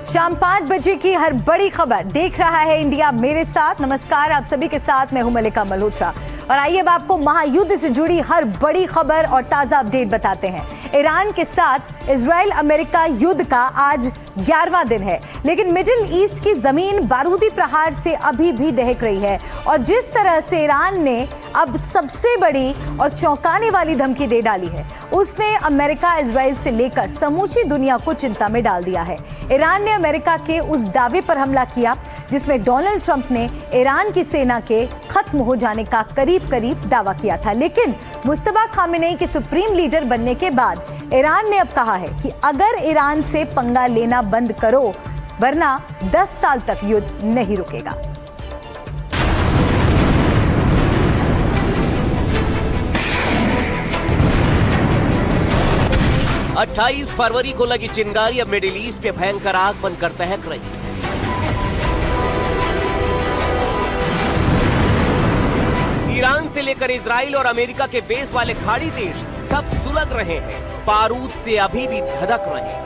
शाम 5 बजे की हर बड़ी खबर देख रहा है इंडिया मेरे साथ। नमस्कार, आप सभी के साथ मैं हूं मलिका मल्होत्रा और आइए अब आपको महायुद्ध से जुड़ी हर बड़ी खबर और ताजा अपडेट बताते हैं। ईरान के साथ इजराइल अमेरिका युद्ध का आज 11वां दिन है, लेकिन मिडिल ईस्ट की जमीन बारूदी प्रहार से अभी भी दहक रही है और जिस तरह से ईरान ने अब सबसे बड़ी और चौंकाने वाली धमकी दे डाली है, उसने अमेरिका इजराइल से लेकर समूची दुनिया को चिंता में डाल दिया है। ईरान ने अमेरिका के उस दावे पर हमला किया जिसमें डोनाल्ड ट्रंप ने ईरान की सेना के खत्म हो जाने का करीब करीब दावा किया था, लेकिन मुस्तफा खामेनेई के सुप्रीम लीडर बनने के बाद ईरान ने अब कहा है कि अगर ईरान से पंगा लेना बंद करो वरना 10 साल तक युद्ध नहीं रुकेगा। अट्ठाईस फरवरी को लगी चिंगारी अब मिडिल ईस्ट में भयंकर आग बनकर दहक रही है। ईरान से लेकर इजराइल और अमेरिका के बेस वाले खाड़ी देश सब सुलग रहे हैं, बारूद से अभी भी धधक रहे हैं।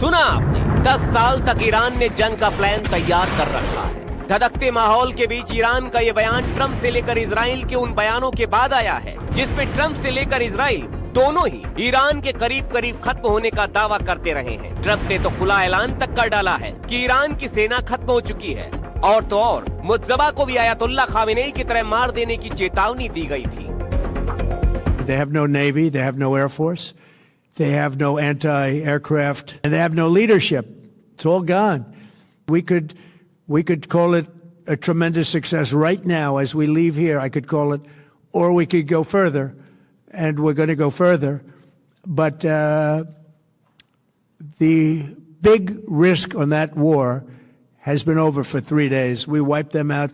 सुना आपने, 10 साल तक ईरान ने जंग का प्लान तैयार कर रखा है। धधकते माहौल के बीच ईरान का ये बयान ट्रंप से लेकर इजराइल के उन बयानों के बाद आया है जिसमें ट्रंप से लेकर इजराइल दोनों ही ईरान के करीब करीब खत्म होने का दावा करते रहे हैं। ट्रंप ने तो खुला ऐलान तक कर डाला है कि ईरान की सेना खत्म हो चुकी है और तो और मुज्तबा को भी आयतुल्ला खामेनेई की तरह मार देने की चेतावनी दी गई थी। They have no navy, they have no air force, they have no anti-aircraft, and they have no leadership. It's all gone. We could call it a tremendous success right now as we leave here. I could call it, or we could go further, and we're going to go further. But the big risk on that war has been over for 3 days. We wiped them out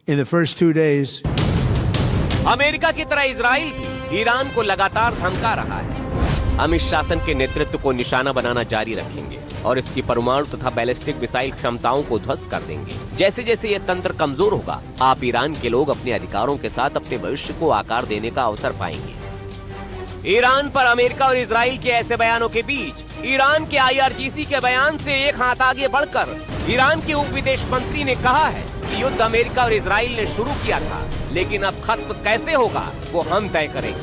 in the first 2 days. America की तरह Israel भी Iran को लगातार धमका रहा है। हम इस शासन के नेतृत्व को निशाना बनाना जारी रखेंगे और इसकी परमाणु तथा बैलिस्टिक मिसाइल क्षमताओं को ध्वस्त कर देंगे। जैसे जैसे ये तंत्र कमजोर होगा, आप ईरान के लोग अपने अधिकारों के साथ अपने भविष्य को आकार देने का अवसर पाएंगे। ईरान पर अमेरिका और इजराइल के ऐसे बयानों के बीच ईरान के IRGC के बयान से एक हाथ आगे बढ़कर ईरान के उप विदेश मंत्री ने कहा है कि युद्ध अमेरिका और इजराइल ने शुरू किया था, लेकिन अब खत्म कैसे होगा वो हम तय करेंगे।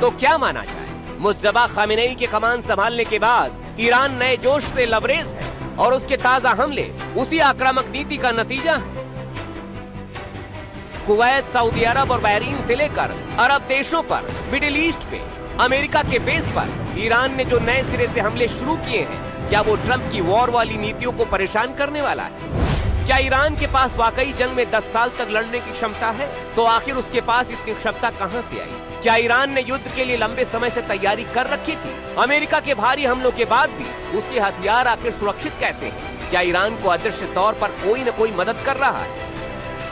तो क्या माना जाए, मुज्तबा खामेनेई के कमान संभालने के बाद ईरान नए जोश से लबरेज है और उसके ताजा हमले उसी आक्रामक नीति का नतीजा है। कुवैत, सऊदी अरब और बहरीन से लेकर अरब देशों पर, मिडिल ईस्ट पे, अमेरिका के बेस पर ईरान ने जो नए सिरे से हमले शुरू किए हैं, क्या वो ट्रंप की वॉर वाली नीतियों को परेशान करने वाला है? क्या ईरान के पास वाकई जंग में 10 साल तक लड़ने की क्षमता है? तो आखिर उसके पास इतनी क्षमता कहां से आई? क्या ईरान ने युद्ध के लिए लंबे समय से तैयारी कर रखी थी? अमेरिका के भारी हमलों के बाद भी उसके हथियार आखिर सुरक्षित कैसे हैं? क्या ईरान को अदृश्य तौर पर कोई न कोई मदद कर रहा है?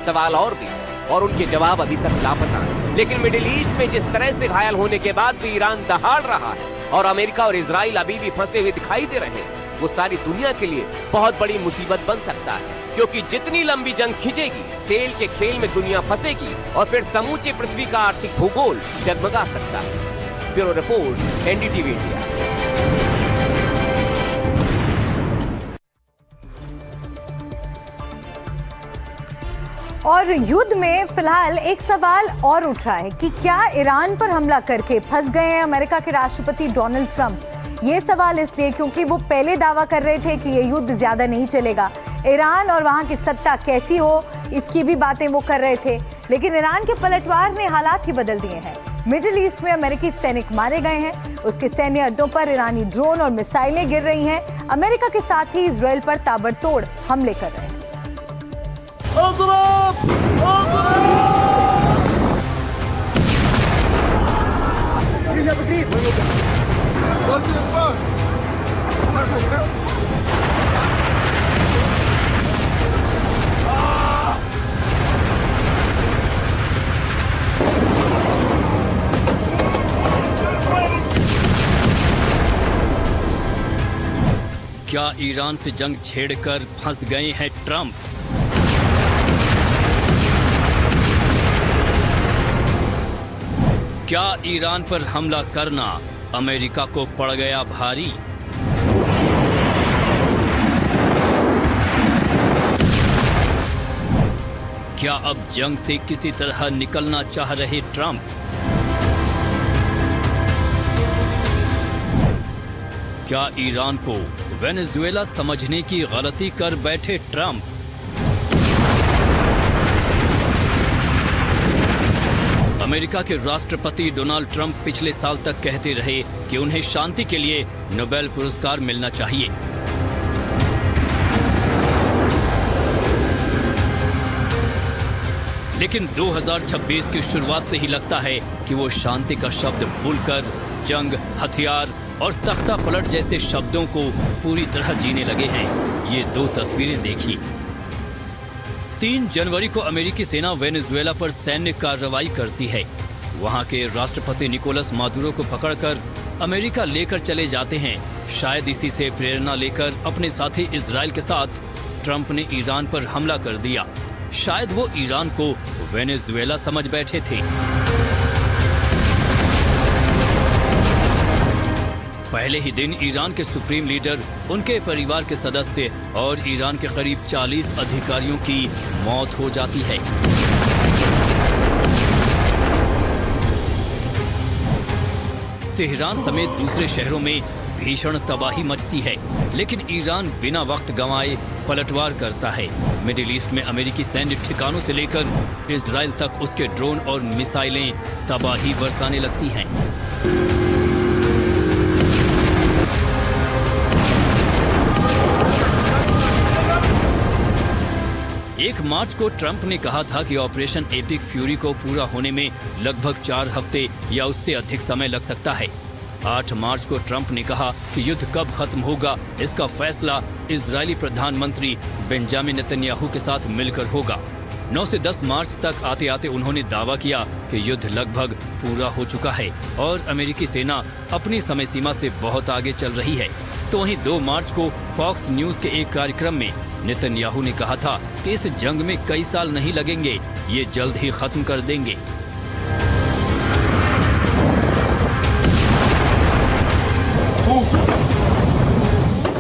सवाल और भी, और उनके जवाब अभी तक लापता हैं। लेकिन मिडिल ईस्ट में जिस तरह से घायल होने के बाद भी ईरान दहाड़ रहा है और अमेरिका और इजराइल अभी भी फंसे हुए दिखाई दे रहे हैं, वो सारी दुनिया के लिए बहुत बड़ी मुसीबत बन सकता है, क्योंकि जितनी लंबी जंग खिंचेगी, तेल के खेल में दुनिया फंसेगी और फिर समूचे पृथ्वी का आर्थिक भूगोल डगमगा सकता है। Bureau report, NDTV India. और युद्ध में फिलहाल एक सवाल और उठ रहा है कि क्या ईरान पर हमला करके फंस गए हैं अमेरिका के राष्ट्रपति डोनाल्ड ट्रंप। ये सवाल इसलिए क्योंकि वो पहले दावा कर रहे थे कि ये युद्ध ज्यादा नहीं चलेगा, ईरान और वहां की सत्ता कैसी हो इसकी भी बातें वो कर रहे थे, लेकिन ईरान के पलटवार ने हालात ही बदल दिए हैं। मिडिल ईस्ट में अमेरिकी सैनिक मारे गए हैं, उसके सैन्य अड्डों पर ईरानी ड्रोन और मिसाइलें गिर रही हैं। अमेरिका के साथ ही इजराइल पर ताबड़तोड़ हमले कर रहे हैं। क्या ईरान से जंग छेड़कर फंस गए हैं ट्रंप? क्या ईरान पर हमला करना अमेरिका को पड़ गया भारी? क्या अब जंग से किसी तरह निकलना चाह रहे ट्रंप? क्या ईरान को वेनेजुएला समझने की गलती कर बैठे ट्रंप? अमेरिका के राष्ट्रपति डोनाल्ड ट्रंप पिछले साल तक कहते रहे कि उन्हें शांति के लिए नोबेल पुरस्कार मिलना चाहिए। लेकिन 2026 की शुरुआत से ही लगता है कि वो शांति का शब्द भूलकर जंग, हथियार और तख्ता पलट जैसे शब्दों को पूरी तरह जीने लगे हैं। ये दो तस्वीरें देखिए। 3 जनवरी को अमेरिकी सेना वेनेजुएला पर सैन्य कार्रवाई करती है। वहां के राष्ट्रपति निकोलस मादुरो को पकड़कर अमेरिका लेकर चले जाते हैं। शायद इसी से प्रेरणा लेकर अपने साथी इजराइल के साथ ट्रंप ने ईरान पर हमला कर दिया। शायद वो ईरान को वेनेजुएला समझ बैठे थे। पहले ही दिन ईरान के सुप्रीम लीडर, उनके परिवार के सदस्य और ईरान के करीब 40 अधिकारियों की मौत हो जाती है। तेहरान समेत दूसरे शहरों में भीषण तबाही मचती है, लेकिन ईरान बिना वक्त गंवाए पलटवार करता है। मिडिल ईस्ट में अमेरिकी सैन्य ठिकानों से लेकर इजराइल तक उसके ड्रोन और मिसाइलें तबाही बरसाने लगती हैं। 1 मार्च को ट्रंप ने कहा था कि ऑपरेशन एपिक फ्यूरी को पूरा होने में लगभग 4 हफ्ते या उससे अधिक समय लग सकता है। 8 मार्च को ट्रंप ने कहा कि युद्ध कब खत्म होगा, इसका फैसला इजरायली प्रधानमंत्री बेंजामिन नेतन्याहू के साथ मिलकर होगा। 9 से 10 मार्च तक आते आते उन्होंने दावा किया कि युद्ध लगभग पूरा हो चुका है और अमेरिकी सेना अपनी समय सीमा से बहुत आगे चल रही है। तो वहीं 2 मार्च को फॉक्स न्यूज के एक कार्यक्रम में नेतन्याहू ने कहा था कि इस जंग में कई साल नहीं लगेंगे, ये जल्द ही खत्म कर देंगे।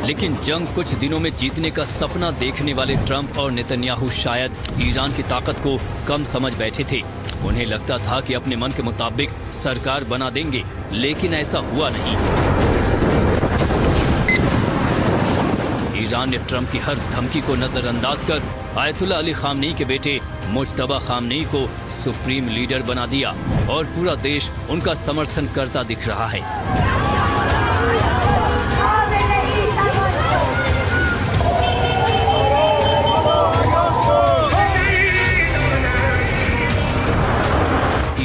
लेकिन जंग कुछ दिनों में जीतने का सपना देखने वाले ट्रंप और नेतन्याहू शायद ईरान की ताकत को कम समझ बैठे थे। उन्हें लगता था कि अपने मन के मुताबिक सरकार बना देंगे, लेकिन ऐसा हुआ नहीं। ईरान ने ट्रंप की हर धमकी को नजरअंदाज कर आयतुल्लाह अली खामनेई के बेटे मुज्तबा खामनेई को सुप्रीम लीडर बना दिया और पूरा देश उनका समर्थन करता दिख रहा है।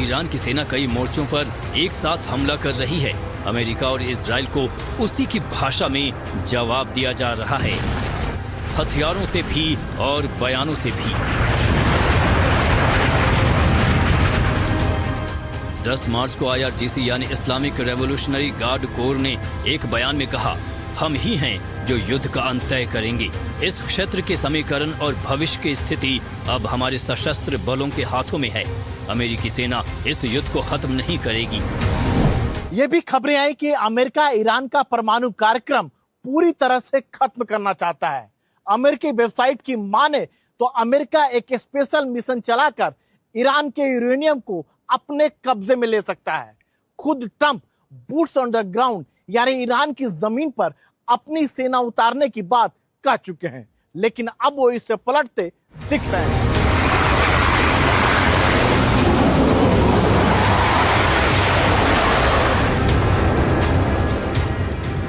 ईरान की सेना कई मोर्चों पर एक साथ हमला कर रही है। अमेरिका और इजराइल को उसी की भाषा में जवाब दिया जा रहा है, हथियारों से भी और बयानों से भी। 10 मार्च को IRGC यानी इस्लामिक रेवोल्यूशनरी गार्ड कोर ने एक बयान में कहा, हम ही हैं जो युद्ध का अंत तय करेंगे। इस क्षेत्र के समीकरण और भविष्य की स्थिति अब हमारे सशस्त्र बलों के हाथों में है। अमेरिकी सेना इस युद्ध को खत्म नहीं करेगी। ये भी खबरें आई कि अमेरिका ईरान का परमाणु कार्यक्रम पूरी तरह से खत्म करना चाहता है। अमेरिकी वेबसाइट की माने तो अमेरिका एक स्पेशल मिशन चलाकर ईरान के यूरेनियम को अपने कब्जे में ले सकता है। खुद Trump boots on the ground यानी ईरान की जमीन पर अपनी सेना उतारने की बात कह चुके हैं, लेकिन अब वो इससे पलटते दिख रहे हैं।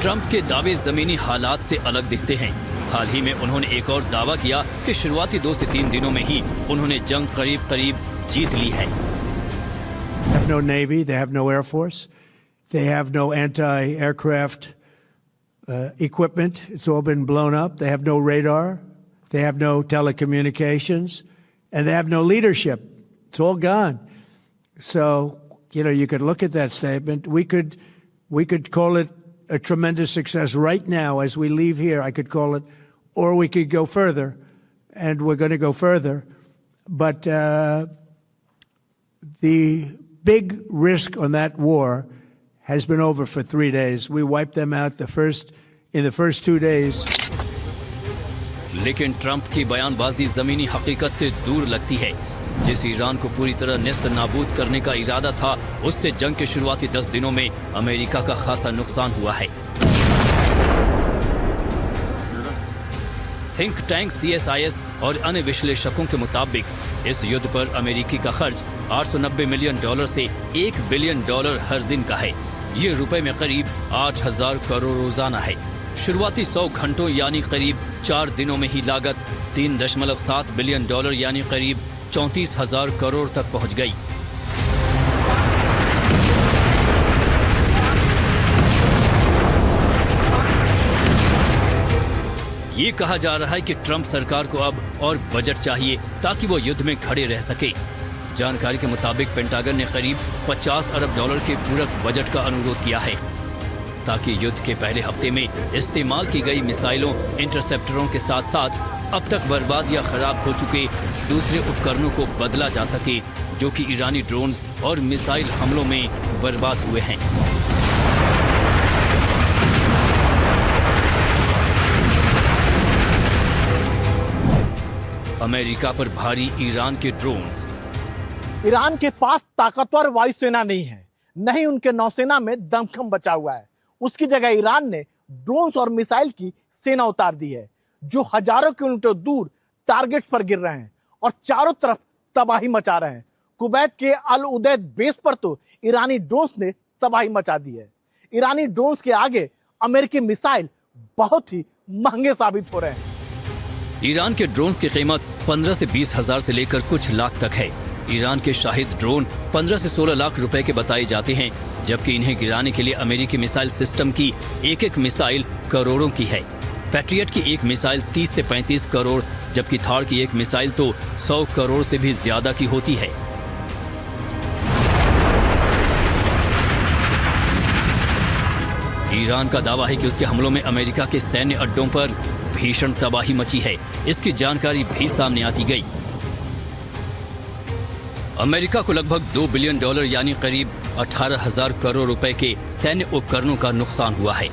ट्रंप के दावे जमीनी हालात से अलग दिखते हैं। हाल ही में उन्होंने एक और दावा किया कि शुरुआती 2 से 3 दिनों में ही उन्होंने जंग करीब जीत ली है। They have no Navy, they have no Air Force, they have no anti-aircraft equipment. It's all been blown up. They have no radar, they have no telecommunications, and they have no leadership. It's all gone. So, you could look at that statement. We could call it a tremendous success right now as we leave here. I could call it, or we could go further, and we're going to go further. But the big risk on that war has been over for 3 days. We wiped them out in the first 2 days. लेकिन Trump की बयानबाजी जमीनी हकीकत से दूर लगती है। जिस ईरान को पूरी तरह नेस्त नाबूद करने का इरादा था, उससे जंग के शुरुआती 10 दिनों में अमेरिका का खासा नुकसान हुआ है। थिंक टैंक CSIS और अन्य विश्लेषकों के मुताबिक इस युद्ध पर अमेरिकी का खर्च $890 मिलियन से $1 बिलियन हर दिन का है। ये रुपए में करीब 8,000 करोड़ रोजाना है। शुरुआती 100 घंटों यानी करीब 4 दिनों में ही लागत $3.7 बिलियन यानी करीब 34,000 करोड़ तक पहुंच गई। ये कहा जा रहा है कि ट्रंप सरकार को अब और बजट चाहिए ताकि वो युद्ध में खड़े रह सके। जानकारी के मुताबिक पेंटागन ने करीब $50 अरब के पूरक बजट का अनुरोध किया है ताकि युद्ध के पहले हफ्ते में इस्तेमाल की गई मिसाइलों, इंटरसेप्टरों के साथ साथ अब तक बर्बाद या खराब हो चुके दूसरे उपकरणों को बदला जा सके जो कि ईरानी ड्रोन्स और मिसाइल हमलों में बर्बाद हुए हैं। अमेरिका पर भारी ईरान के ड्रोन्स। ईरान के पास ताकतवर वायुसेना नहीं है, नहीं उनके नौसेना में दमखम बचा हुआ है। उसकी जगह ईरान ने ड्रोन्स और मिसाइल की सेना उतार दी है जो हजारों किलोमीटर दूर टारगेट पर गिर रहे हैं और चारों तरफ तबाही मचा रहे हैं। कुवैत के अल उदैद बेस पर तो ईरानी ड्रोन्स ने तबाही मचा दी है। ईरानी ड्रोन्स के आगे अमेरिकी मिसाइल बहुत ही महंगे साबित हो रहे हैं। ईरान के ड्रोन्स की कीमत 15 से 20 हजार से लेकर कुछ लाख तक है। ईरान के शाहिद ड्रोन 15 से 16 लाख रुपए के बताए जाते हैं, जबकि इन्हें गिराने के लिए अमेरिकी मिसाइल सिस्टम की एक मिसाइल करोड़ों की है। पैट्रियट की एक मिसाइल 30 से 35 करोड़, जबकि थार की एक मिसाइल तो 100 करोड़ से भी ज्यादा की होती है। ईरान का दावा है कि उसके हमलों में अमेरिका के सैन्य अड्डों पर भीषण तबाही मची है। इसकी जानकारी भी सामने आती गई। अमेरिका को लगभग $2 बिलियन यानी करीब 18,000 करोड़ रुपए के सैन्य उपकरणों का नुकसान हुआ है।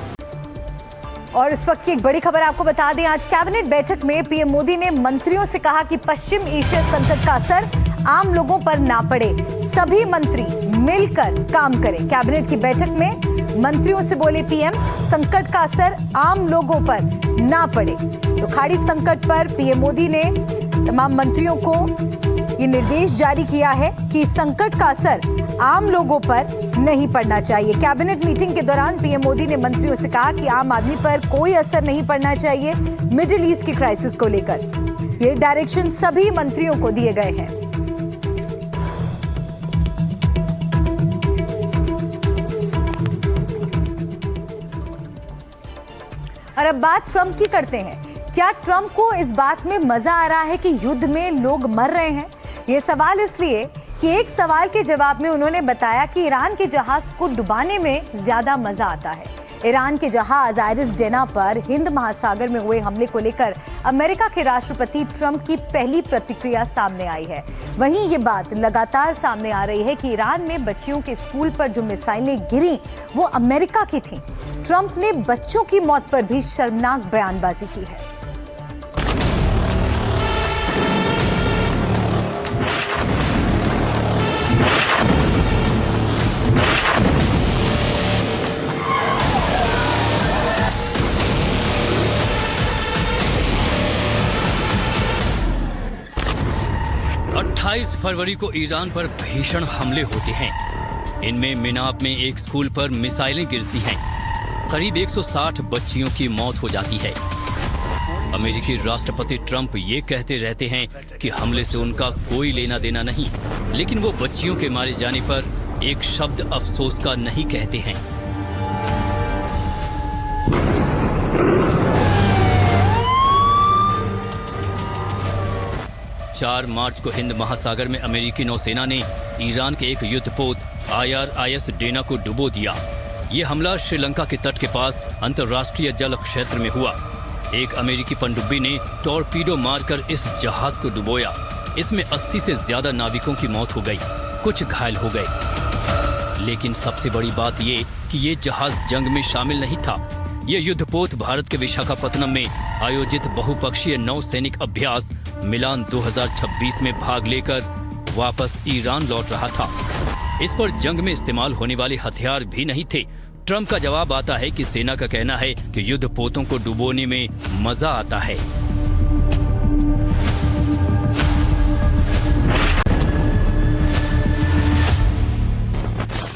और इस वक्त की एक बड़ी खबर आपको बता दें, आज कैबिनेट बैठक में पीएम मोदी ने मंत्रियों से कहा कि पश्चिम एशिया संकट का असर आम लोगों पर ना पड़े, सभी मंत्री मिलकर काम करें। कैबिनेट की बैठक में मंत्रियों से बोले पीएम, संकट का असर आम लोगों पर ना पड़े। तो खाड़ी संकट पर पीएम मोदी ने तमाम मंत्रियों को ये निर्देश जारी किया है कि संकट का असर आम लोगों पर नहीं पड़ना चाहिए। कैबिनेट मीटिंग के दौरान पीएम मोदी ने मंत्रियों से कहा कि आम आदमी पर कोई असर नहीं पड़ना चाहिए मिडिल ईस्ट की क्राइसिस को लेकर। ये डायरेक्शन सभी मंत्रियों को दिए गए हैं। और अब बात ट्रंप की करते हैं। क्या ट्रंप को इस बात में मजा आ रहा है कि युद्ध में लोग मर रहे हैं? ये सवाल इसलिए कि एक सवाल के जवाब में उन्होंने बताया कि ईरान के जहाज को डुबाने में ज्यादा मजा आता है। ईरान के जहाज आइरिस डेना पर हिंद महासागर में हुए हमले को लेकर अमेरिका के राष्ट्रपति ट्रंप की पहली प्रतिक्रिया सामने आई है। वहीं ये बात लगातार सामने आ रही है कि ईरान में बच्चियों के स्कूल पर जो मिसाइलें गिरी वो अमेरिका की थीं। ट्रंप ने बच्चों की मौत पर भी शर्मनाक बयानबाजी की है। फरवरी को ईरान पर भीषण हमले होते हैं। इनमें मिनाब में एक स्कूल पर मिसाइलें गिरती हैं। करीब 160 बच्चियों की मौत हो जाती है। अमेरिकी राष्ट्रपति ट्रंप ये कहते रहते हैं कि हमले से उनका कोई लेना देना नहीं, लेकिन वो बच्चियों के मारे जाने पर एक शब्द अफसोस का नहीं कहते हैं। चार मार्च को हिंद महासागर में अमेरिकी नौसेना ने ईरान के एक युद्धपोत IRIS डेना को डुबो दिया। ये हमला श्रीलंका के तट के पास अंतर्राष्ट्रीय जल क्षेत्र में हुआ। एक अमेरिकी पनडुब्बी ने टॉर्पीडो मारकर इस जहाज को डुबोया। इसमें 80 से ज्यादा नाविकों की मौत हो गई, कुछ घायल हो गए। लेकिन सबसे बड़ी बात ये कि ये जहाज जंग में शामिल नहीं था। ये युद्धपोत भारत के विशाखापत्तनम में आयोजित बहुपक्षीय नौसैनिक अभ्यास मिलान 2026 में भाग लेकर वापस ईरान लौट रहा था। इस पर जंग में इस्तेमाल होने वाले हथियार भी नहीं थे। ट्रंप का जवाब आता है कि सेना का कहना है कि युद्धपोतों को डुबोने में मजा आता है।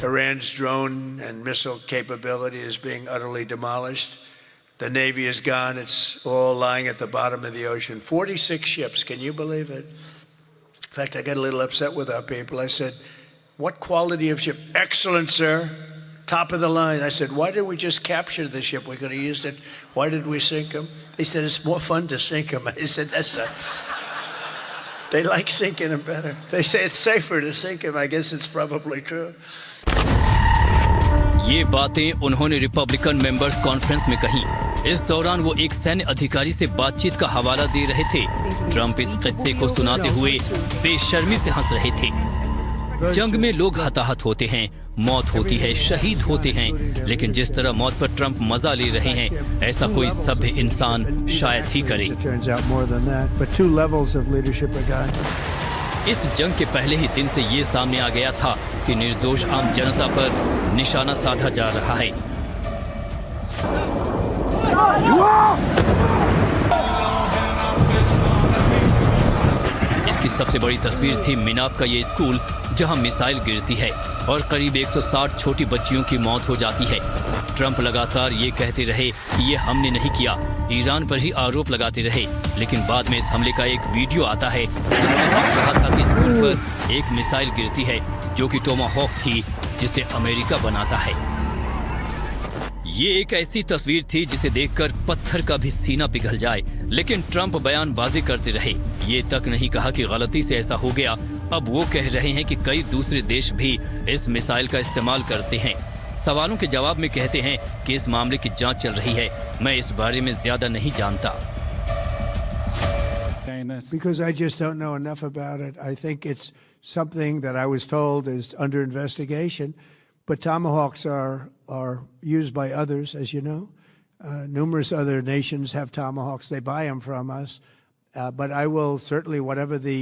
Iran's drone and missile capability is being utterly demolished. The Navy is gone. It's all lying at the bottom of the ocean. 46 ships. Can you believe it? In fact, I got a little upset with our people. I said, what quality of ship? Excellent, sir. Top of the line. I said, why did we just capture the ship? We could have used it. Why did we sink them? They said, it's more fun to sink them. I said, they like sinking them better. They say it's safer to sink them. I guess it's probably true. ये बातें उन्होंने Republican members conference में कही। इस दौरान वो एक सैन्य अधिकारी से बातचीत का हवाला दे रहे थे। ट्रंप इस किस्से को सुनाते हुए बेशर्मी से हंस रहे थे। जंग में लोग हताहत होते हैं, मौत होती है, शहीद होते हैं, लेकिन जिस तरह मौत पर ट्रंप मजा ले रहे हैं, ऐसा कोई सभ्य इंसान शायद ही करे। इस जंग के पहले ही दिन से ये सामने आ गया था कि निर्दोष आम जनता पर निशाना साधा जा रहा है। इसकी सबसे बड़ी तस्वीर थी मिनाब का ये स्कूल, जहां मिसाइल गिरती है और करीब 160 छोटी बच्चियों की मौत हो जाती है। ट्रंप लगातार ये कहते रहे कि ये हमने नहीं किया, ईरान पर ही आरोप लगाते रहे, लेकिन बाद में इस हमले का एक वीडियो आता है जिसमें दिख रहा था कि स्कूल पर एक मिसाइल गिरती है जो कि टोमाहॉक थी, जिसे अमेरिका बनाता है। ये एक ऐसी तस्वीर थी जिसे देखकर पत्थर का भी सीना पिघल जाए, लेकिन ट्रंप बयानबाजी करते रहे। ये तक नहीं कहा कि गलती से ऐसा हो गया। अब वो कह रहे हैं कि कई दूसरे देश भी इस मिसाइल का इस्तेमाल करते हैं। सवालों के जवाब में कहते हैं कि इस मामले की जांच चल रही है, मैं इस बारे में ज्यादा नहीं जानता। Because I just don't know enough about it. I think it's something that I was told is under investigation. But Tomahawks are used by others, as you know. Numerous other nations have Tomahawks. They buy them from us. But I will certainly, whatever the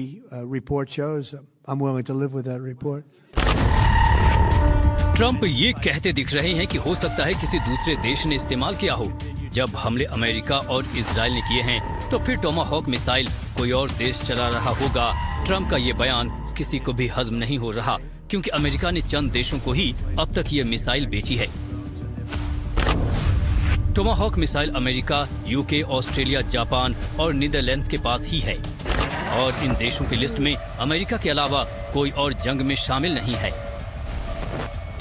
report shows, I'm willing to live with that report. Trump ये कहते दिख रहे हैं कि हो सकता है किसी दूसरे देश ने इस्तेमाल किया हो। जब हमले अमेरिका और इजराइल ने किए हैं, तो फिर टोमाहॉक मिसाइल कोई और देश चला रहा होगा। ट्रंप का ये बयान किसी को भी हजम नहीं हो रहा, क्योंकि अमेरिका ने चंद देशों को ही अब तक ये मिसाइल बेची है। Tomahawk missile America, UK, Australia, Japan और नीदरलैंड्स के पास ही है, और इन देशों की लिस्ट में अमेरिका के अलावा कोई और जंग में शामिल नहीं है।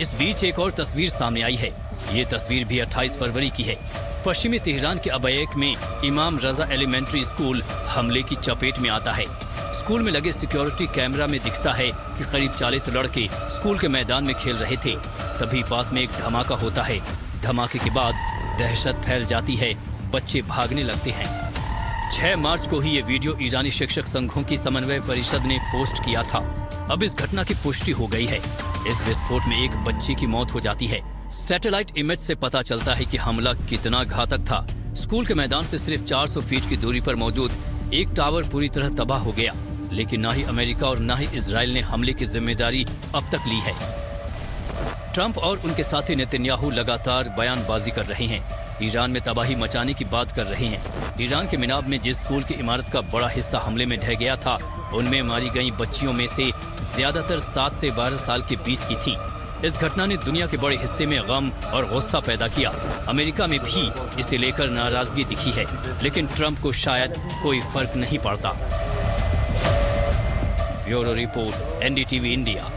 इस बीच एक और तस्वीर सामने आई है। ये तस्वीर भी 28 फरवरी की है। पश्चिमी तेहरान के अबैक में इमाम रजा एलिमेंट्री स्कूल हमले की चपेट में आता है। स्कूल में लगे सिक्योरिटी कैमरा में दिखता है कि करीब 40 लड़के स्कूल के मैदान में खेल रहे थे। तभी पास में एक धमाका होता है। धमाके के बाद दहशत फैल जाती है, बच्चे भागने लगते हैं। 6 मार्च को ही ये वीडियो ईरानी शिक्षक संघों की समन्वय परिषद ने पोस्ट किया था। अब इस घटना की पुष्टि हो गई है। इस विस्फोट में एक बच्चे की मौत हो जाती है। सैटेलाइट इमेज से पता चलता है कि हमला कितना घातक था। स्कूल के मैदान से सिर्फ 400 फीट की दूरी पर मौजूद एक टावर पूरी तरह तबाह हो गया, लेकिन ना ही अमेरिका और ना ही इजराइल ने हमले की जिम्मेदारी अब तक ली है। ट्रंप और उनके साथी नेतन्याहू लगातार बयानबाजी कर रहे हैं। ईरान में तबाही मचाने की बात कर रहे हैं। ईरान के मिनाब में जिस स्कूल की इमारत का बड़ा हिस्सा हमले में ढह गया था, उनमें मारी गई बच्चियों में से ज्यादातर 7 से 12 साल के बीच की थी। इस घटना ने दुनिया के बड़े हिस्से में गम और गुस्सा पैदा किया। अमेरिका में भी इसे लेकर नाराजगी दिखी है, लेकिन ट्रंप को शायद कोई फर्क नहीं पड़ता। Bureau report, NDTV India.